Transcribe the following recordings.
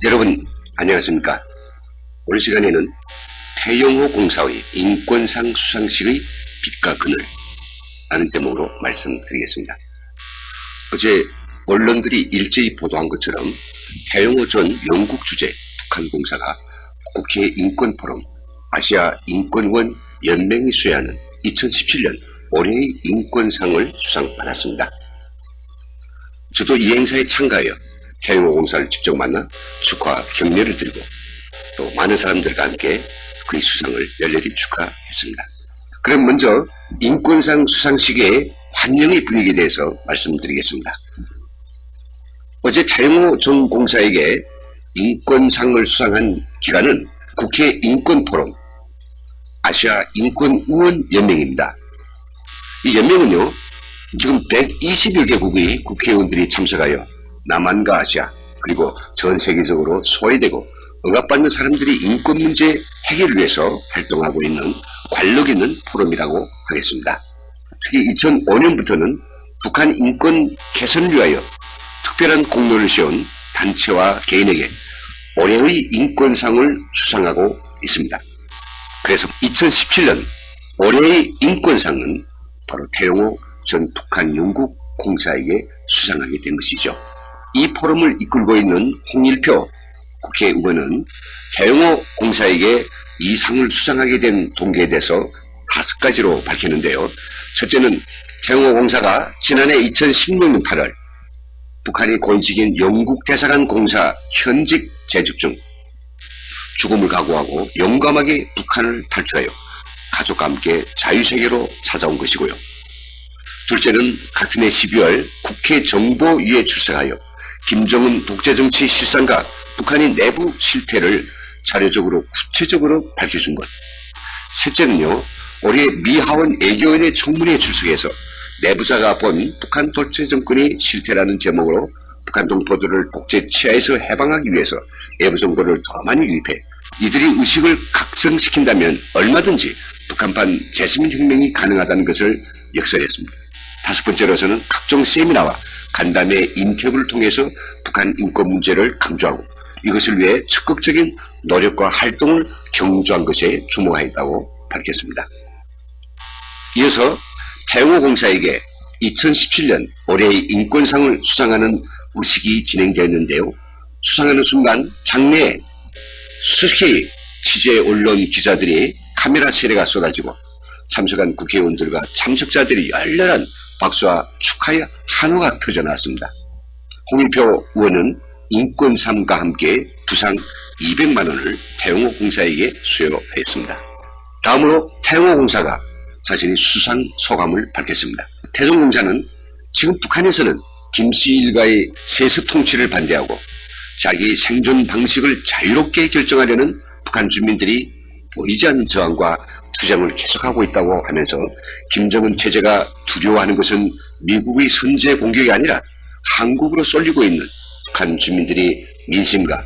여러분 안녕하십니까. 오늘 시간에는 태영호 공사의 인권상 수상식의 빛과 그늘 라는 제목으로 말씀드리겠습니다. 어제 언론들이 일제히 보도한 것처럼 태영호 전 영국 주재 북한 공사가 국회 인권포럼 아시아 인권원 연맹이 수여하는 2017년 올해의 인권상을 수상받았습니다. 저도 이 행사에 참가하여 태영호 공사를 직접 만나 축하 격려를 드리고 또 많은 사람들과 함께 그의 수상을 열렬히 축하했습니다. 그럼 먼저 인권상 수상식의 환영의 분위기에 대해서 말씀드리겠습니다. 어제 태영호 전 공사에게 인권상을 수상한 기관은 국회 인권포럼 아시아 인권의원 연맹입니다. 이 연맹은요, 지금 120여 개국의 국회의원들이 참석하여 남한과 아시아 그리고 전 세계적으로 소외되고 억압받는 사람들이 인권 문제 해결을 위해서 활동하고 있는 관력 있는 포럼이라고 하겠습니다. 특히 2005년부터는 북한 인권 개선을 위하여 특별한 공로를 세운 단체와 개인에게 올해의 인권상을 수상하고 있습니다. 그래서 2017년 올해의 인권상은 바로 태영호 전 북한 영국 공사에게 수상하게 된 것이죠. 이 포럼을 이끌고 있는 홍일표 국회의원은 태영호 공사에게 이 상을 수상하게 된 동기에 대해서 5가지로 밝혔는데요. 첫째는 태영호 공사가 지난해 2016년 8월 북한이 권식인 영국 대사관 공사 현직 재직 중 죽음을 각오하고 용감하게 북한을 탈출하여 가족과 함께 자유세계로 찾아온 것이고요. 둘째는 같은 해 12월 국회 정보위에 출석하여 김정은 독재정치 실상과 북한의 내부 실태를 자료적으로 구체적으로 밝혀준 것. 셋째는요, 올해 미 하원 외교위원회 청문회에 출석해서 내부자가 본 북한 독재 정권의 실태라는 제목으로 북한 동포들을 독재 치하에서 해방하기 위해서 외부 정보를 더 많이 유입해 이들이 의식을 각성시킨다면 얼마든지 북한판 재시민혁명이 가능하다는 것을 역설했습니다. 5번째로서는 각종 세미나와 간담회 인터뷰를 통해서 북한 인권 문제를 강조하고 이것을 위해 적극적인 노력과 활동을 경주한 것에 주목하였다고 밝혔습니다. 이어서 태영호 공사에게 2017년 올해의 인권상을 수상하는 의식이 진행되었는데요. 수상하는 순간 장내에 수십 취재 언론 기자들이 카메라 세례가 쏟아지고 참석한 국회의원들과 참석자들이 열렬한 박수와 축하의 한호가 터져나왔습니다. 홍일표 의원은 인권상과 함께 부상 200만 원을 태영호 공사에게 수여했습니다. 다음으로 태영호 공사가 자신의 수상 소감을 밝혔습니다. 태종 공사는 지금 북한에서는 김씨 일가의 세습 통치를 반대하고 자기 생존 방식을 자유롭게 결정하려는 북한 주민들이 보이지 않는 저항과 투쟁을 계속하고 있다고 하면서 김정은 체제가 두려워하는 것은 미국의 선제 공격이 아니라 한국으로 쏠리고 있는 북한 주민들이 민심과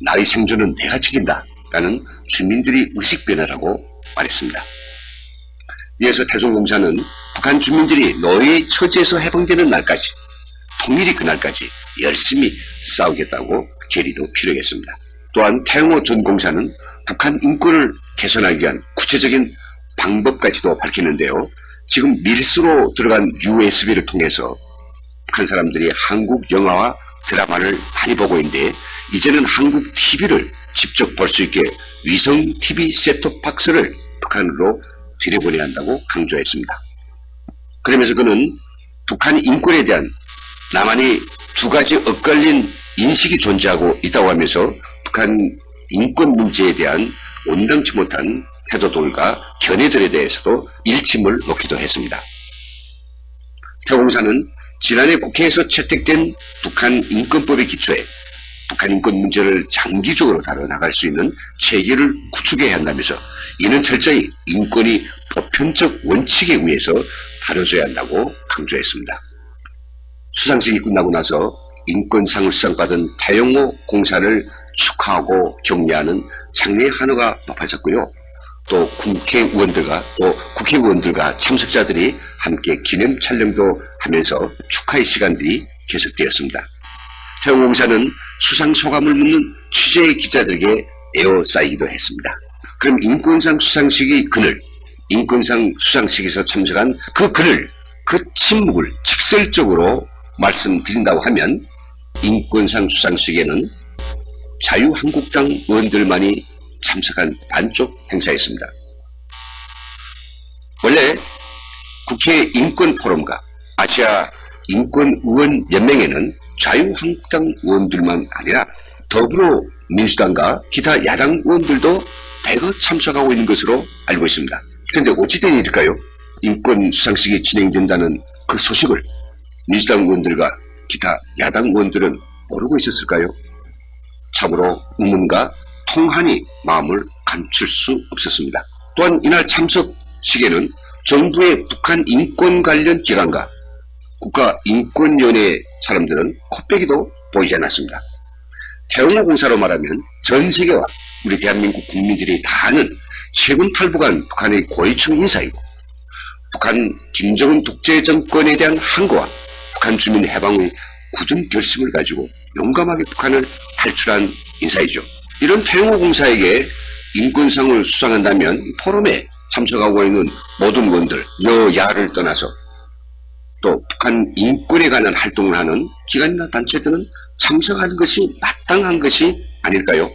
나의 생존은 내가 책임다 라는 주민들의 의식 변화라고 말했습니다. 이어서 태종공사는 북한 주민들이 너의 처지에서 해방되는 날까지 통일이 그날까지 열심히 싸우겠다고 결의도 필요했습니다. 또한 태영호 전 공사는 북한 인권을 개선하기 위한 구체적인 방법까지도 밝히는데요. 지금 밀수로 들어간 USB를 통해서 북한 사람들이 한국 영화와 드라마를 많이 보고 있는데 이제는 한국 TV를 직접 볼 수 있게 위성 TV 셋톱박스를 북한으로 들여보내야 한다고 강조했습니다. 그러면서 그는 북한 인권에 대한 나만이 2가지 엇갈린 인식이 존재하고 있다고 하면서 북한 인권 문제에 대한 온당치 못한 태도들과 견해들에 대해서도 일침을 놓기도 했습니다. 태공사는 지난해 국회에서 채택된 북한 인권법에 기초해 북한 인권 문제를 장기적으로 다뤄나갈 수 있는 체계를 구축해야 한다면서 이는 철저히 인권이 보편적 원칙에 의해서 다뤄져야 한다고 강조했습니다. 수상식이 끝나고 나서 인권상을 수상받은 태영호 공사를 축하하고 격려하는 장례의 한호가 높아졌고요. 또 국회의원들과 참석자들이 함께 기념 촬영도 하면서 축하의 시간들이 계속되었습니다. 태영공사는 수상 소감을 묻는 취재 기자들에게 에워싸이기도 했습니다. 그럼 인권상 수상식의 그늘, 인권상 수상식에서 참석한 그 그늘, 그 침묵을 직설적으로 말씀드린다고 하면 인권상 수상식에는 자유한국당 의원들만이 참석한 반쪽 행사였습니다. 원래 국회 인권포럼과 아시아 인권의원연맹에는 자유한국당 의원들만 아니라 더불어민주당과 기타 야당 의원들도 대거 참석하고 있는 것으로 알고 있습니다. 그런데 어찌된 일일까요? 인권 수상식이 진행된다는 그 소식을 민주당 의원들과 기타 야당 의원들은 모르고 있었을까요? 참으로 의문과 통한이 마음을 감출 수 없었습니다. 또한 이날 참석식에는 정부의 북한 인권 관련 기관과 국가인권위원회 사람들은 코빼기도 보이지 않았습니다. 태영호 공사로 말하면 전 세계와 우리 대한민국 국민들이 다 아는 최근 탈북한 북한의 고위층 인사이고 북한 김정은 독재 정권에 대한 항거와 북한 주민 해방의 굳은 결심을 가지고 용감하게 북한을 탈출한 인사이죠. 이런 태영호 공사에게 인권상을 수상한다면 포럼에 참석하고 있는 모든 의원들 여야를 떠나서 또 북한 인권에 관한 활동을 하는 기관이나 단체들은 참석하는 것이 마땅한 것이 아닐까요?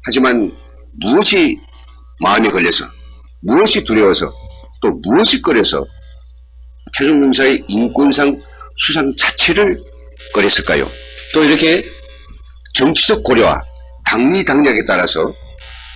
하지만 무엇이 마음에 걸려서 무엇이 두려워서 또 무엇이 꺼려서 태종공사의 인권상 수상 자체를 꺼렸을까요? 또 이렇게 정치적 고려와 당리당략에 따라서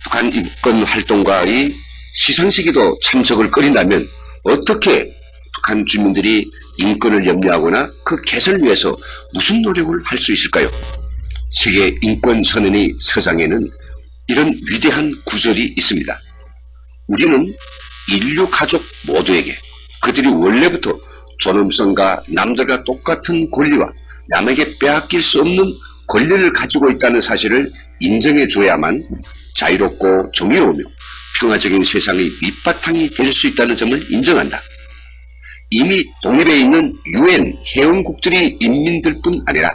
북한 인권 활동가의 시상식에도 참석을 꺼린다면 어떻게 북한 주민들이 인권을 염려하거나 그 개선을 위해서 무슨 노력을 할 수 있을까요? 세계 인권선언의 서장에는 이런 위대한 구절이 있습니다. 우리는 인류 가족 모두에게 그들이 원래부터 존엄성과 남들과 똑같은 권리와 남에게 빼앗길 수 없는 권리를 가지고 있다는 사실을 인정해 줘야만 자유롭고 정의로우며 평화적인 세상의 밑바탕이 될 수 있다는 점을 인정한다. 이미 독립에 있는 유엔 회원국들이 인민들뿐 아니라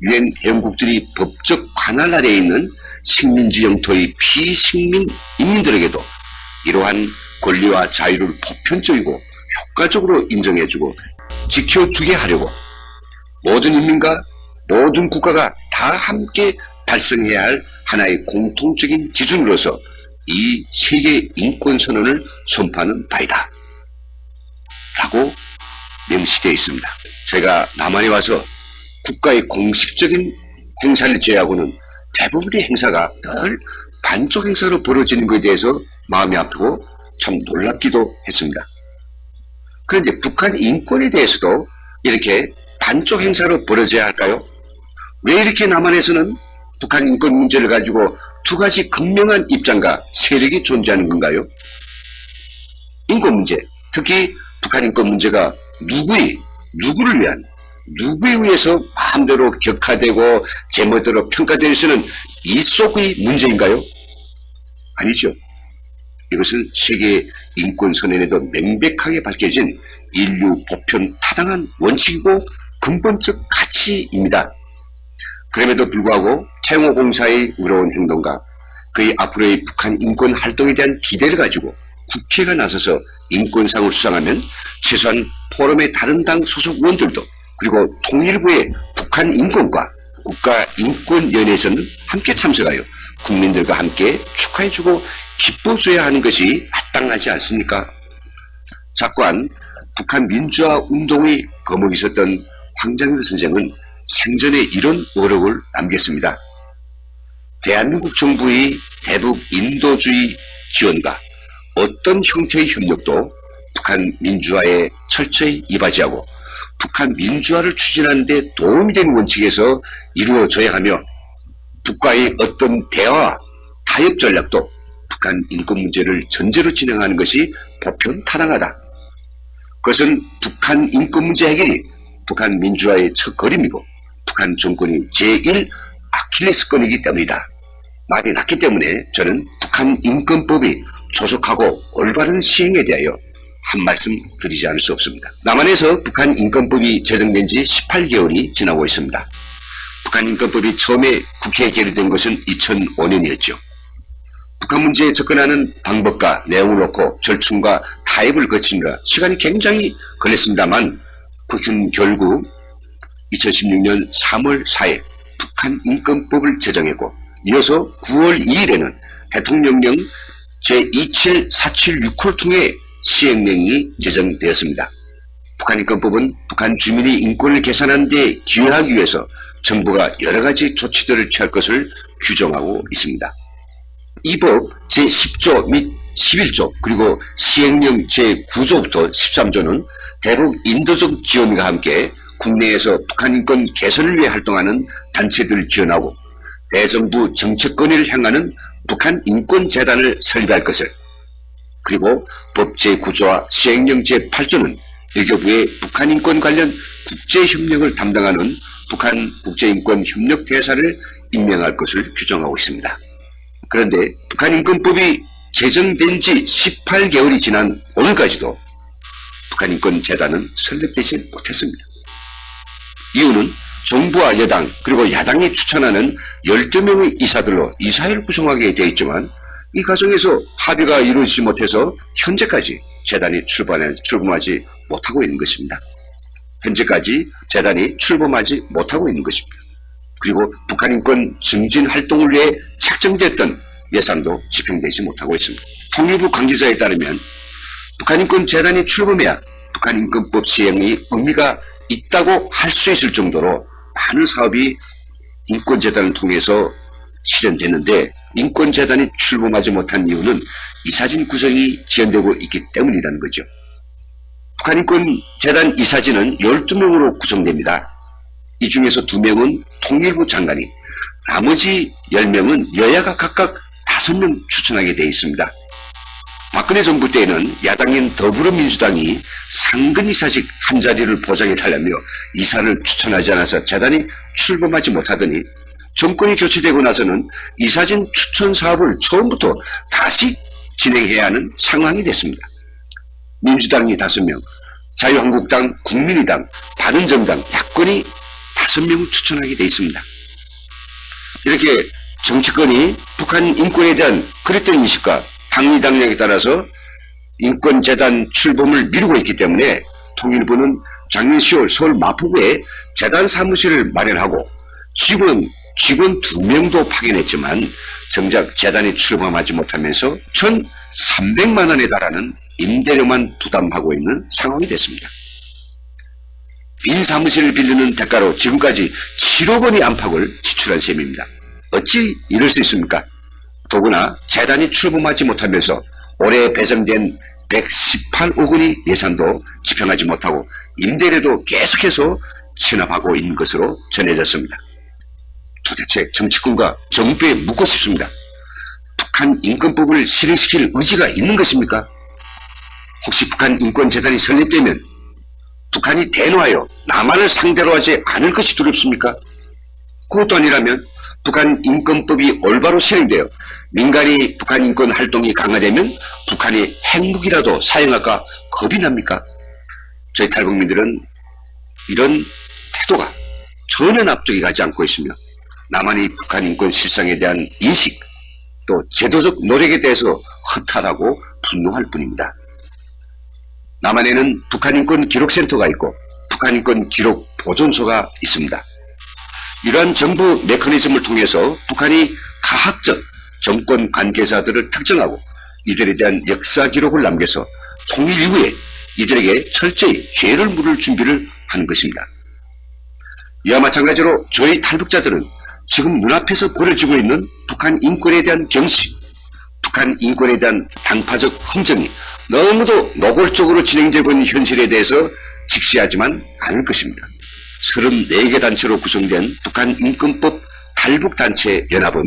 유엔 회원국들이 법적 관할 아래에 있는 식민지 영토의 피식민 인민들에게도 이러한 권리와 자유를 보편적이고 효과적으로 인정해주고 지켜주게 하려고 모든 인민과 모든 국가가 다 함께 달성해야 할 하나의 공통적인 기준으로서 이 세계 인권선언을 선포하는 바이다 라고 명시되어 있습니다. 제가 남한에 와서 국가의 공식적인 행사를 제외하고는 대부분의 행사가 늘 반쪽 행사로 벌어지는 것에 대해서 마음이 아프고 참 놀랍기도 했습니다. 그런데 북한 인권에 대해서도 이렇게 반쪽 행사로 벌어져야 할까요? 왜 이렇게 남한에서는 북한 인권 문제를 가지고 두 가지 극명한 입장과 세력이 존재하는 건가요? 인권 문제, 특히 북한 인권 문제가 누구를 위한, 누구에 의해서 마음대로 격하되고 제멋대로 평가될 수는 이 속의 문제인가요? 아니죠. 이것은 세계 인권선언에도 명백하게 밝혀진 인류 보편 타당한 원칙이고 근본적 가치입니다. 그럼에도 불구하고 태영호 공사의 의로운 행동과 그의 앞으로의 북한 인권 활동에 대한 기대를 가지고 국회가 나서서 인권상을 수상하면 최소한 포럼의 다른 당 소속 의원들도 그리고 통일부의 북한 인권과 국가인권위원회에서는 함께 참석하여 국민들과 함께 축하해주고 기뻐줘야 하는 것이 마땅하지 않습니까? 작관 북한 민주화 운동의 거목이 있었던 황장일 선생은 생전에 이런 어록을 남겼습니다. 대한민국 정부의 대북 인도주의 지원과 어떤 형태의 협력도 북한 민주화에 철저히 이바지하고 북한 민주화를 추진하는 데 도움이 되는 원칙에서 이루어져야 하며 북과의 어떤 대화와 타협 전략도 북한 인권 문제를 전제로 진행하는 것이 보편 타당하다. 그것은 북한 인권 문제 해결이 북한 민주화의 첫걸음이고 북한 정권이 제1 아킬레스건이기 때문이다. 말이 났기 때문에 저는 북한 인권법이 조속하고 올바른 시행에 대하여 한 말씀 드리지 않을 수 없습니다. 남한에서 북한 인권법이 제정된 지 18개월이 지나고 있습니다. 북한 인권법이 처음에 국회에 계류된 것은 2005년이었죠. 북한 문제에 접근하는 방법과 내용을 놓고 절충과 타협을 거치느라 시간이 굉장히 걸렸습니다만 국회는 결국 2016년 3월 4일 북한 인권법을 제정했고 이어서 9월 2일에는 대통령령 제27476호를 통해 시행령이 제정되었습니다. 북한 인권법은 북한 주민의 인권을 개선하는 데 기여하기 위해서 정부가 여러 가지 조치들을 취할 것을 규정하고 있습니다. 이 법 제10조 및 11조 그리고 시행령 제9조부터 13조는 대북 인도적 지원과 함께 국내에서 북한 인권 개선을 위해 활동하는 단체들을 지원하고 대정부 정책권위를 향하는 북한 인권재단을 설립할 것을, 그리고 법 제9조와 시행령 제8조는 외교부의 북한 인권 관련 국제협력을 담당하는 북한 국제인권협력대사를 임명할 것을 규정하고 있습니다. 그런데 북한 인권법이 제정된 지 18개월이 지난 오늘까지도 북한 인권재단은 설립되지 못했습니다. 이유는 정부와 여당 그리고 야당이 추천하는 12명의 이사들로 이사회를 구성하게 되어 있지만 이 과정에서 합의가 이루어지지 못해서 현재까지 재단이 출범하지 못하고 있는 것입니다. 현재까지 재단이 출범하지 못하고 있는 것입니다. 그리고 북한 인권 증진 활동을 위해 책정됐던 예산도 집행되지 못하고 있습니다. 통일부 관계자에 따르면 북한 인권 재단이 출범해야 북한 인권법 시행의 의미가 있다고 할 수 있을 정도로 많은 사업이 인권재단을 통해서 실현되는데 인권재단이 출범하지 못한 이유는 이사진 구성이 지연되고 있기 때문이라는 거죠. 북한 인권재단 이사진은 12명으로 구성됩니다. 이 중에서 2명은 통일부 장관이, 나머지 10명은 여야가 각각 5명 추천하게 되어 있습니다. 박근혜 정부 때에는 야당인 더불어민주당이 상근 이사직 한 자리를 보장해달라며 이사를 추천하지 않아서 재단이 출범하지 못하더니 정권이 교체되고 나서는 이사진 추천 사업을 처음부터 다시 진행해야 하는 상황이 됐습니다. 민주당이 5명, 자유한국당, 국민의당, 바른정당, 야권이 5명을 추천하게 되어 있습니다. 이렇게 정치권이 북한 인권에 대한 그릇된 인식과 당리 당략에 따라서 인권재단 출범을 미루고 있기 때문에 통일부는 작년 10월 서울 마포구에 재단 사무실을 마련하고 직원 2명도 파견했지만 정작 재단이 출범하지 못하면서 1,300만 원에 달하는 임대료만 부담하고 있는 상황이 됐습니다. 빈 사무실을 빌리는 대가로 지금까지 7억 원의 안팎을 지출한 셈입니다. 어찌 이럴 수 있습니까? 더구나 재단이 출범하지 못하면서 올해 배정된 118억 원의 예산도 집행하지 못하고 임대료도 계속해서 체납하고 있는 것으로 전해졌습니다. 도대체 정치권과 정부에 묻고 싶습니다. 북한 인권법을 실행시킬 의지가 있는 것입니까? 혹시 북한 인권재단이 설립되면 북한이 대노하여 남한을 상대로 하지 않을 것이 두렵습니까? 그것도 아니라면 북한 인권법이 올바로 실행되어 민간이 북한 인권 활동이 강화되면 북한이 핵무기라도 사용할까 겁이 납니까? 저희 탈북민들은 이런 태도가 전혀 납득이 가지 않고 있으며 남한이 북한 인권 실상에 대한 인식 또 제도적 노력에 대해서 허탈하고 분노할 뿐입니다. 남한에는 북한 인권 기록센터가 있고 북한 인권 기록 보존소가 있습니다. 이러한 정부 메커니즘을 통해서 북한이 가학적 정권 관계자들을 특정하고 이들에 대한 역사 기록을 남겨서 통일 이후에 이들에게 철저히 죄를 물을 준비를 하는 것입니다. 이와 마찬가지로 저희 탈북자들은 지금 눈앞에서 벌어지고 있는 북한 인권에 대한 경시, 북한 인권에 대한 당파적 흥정이 너무도 노골적으로 진행되고 있는 현실에 대해서 직시하지만 않을 것입니다. 34개 단체로 구성된 북한 인권법 탈북단체 연합은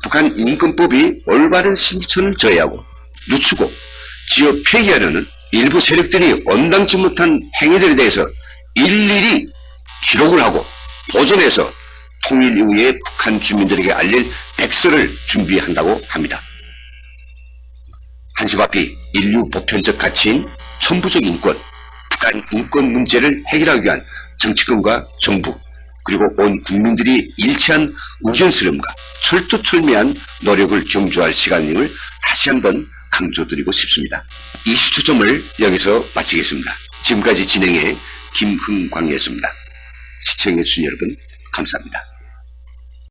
북한 인권법이 올바른 실천을 저해하고 늦추고 지어 폐기하려는 일부 세력들이 온당치 못한 행위들에 대해서 일일이 기록을 하고 보존해서 통일 이후에 북한 주민들에게 알릴 백서를 준비한다고 합니다. 한시바피 인류 보편적 가치인 천부적 인권, 북한 인권 문제를 해결하기 위한 정치권과 정부, 그리고 온 국민들이 일치한 의견스러움과 철두철미한 노력을 경주할 시간임을 다시 한번 강조드리고 싶습니다. 이슈 초점을 여기서 마치겠습니다. 지금까지 진행해 김흥광이었습니다. 시청해주신 여러분 감사합니다.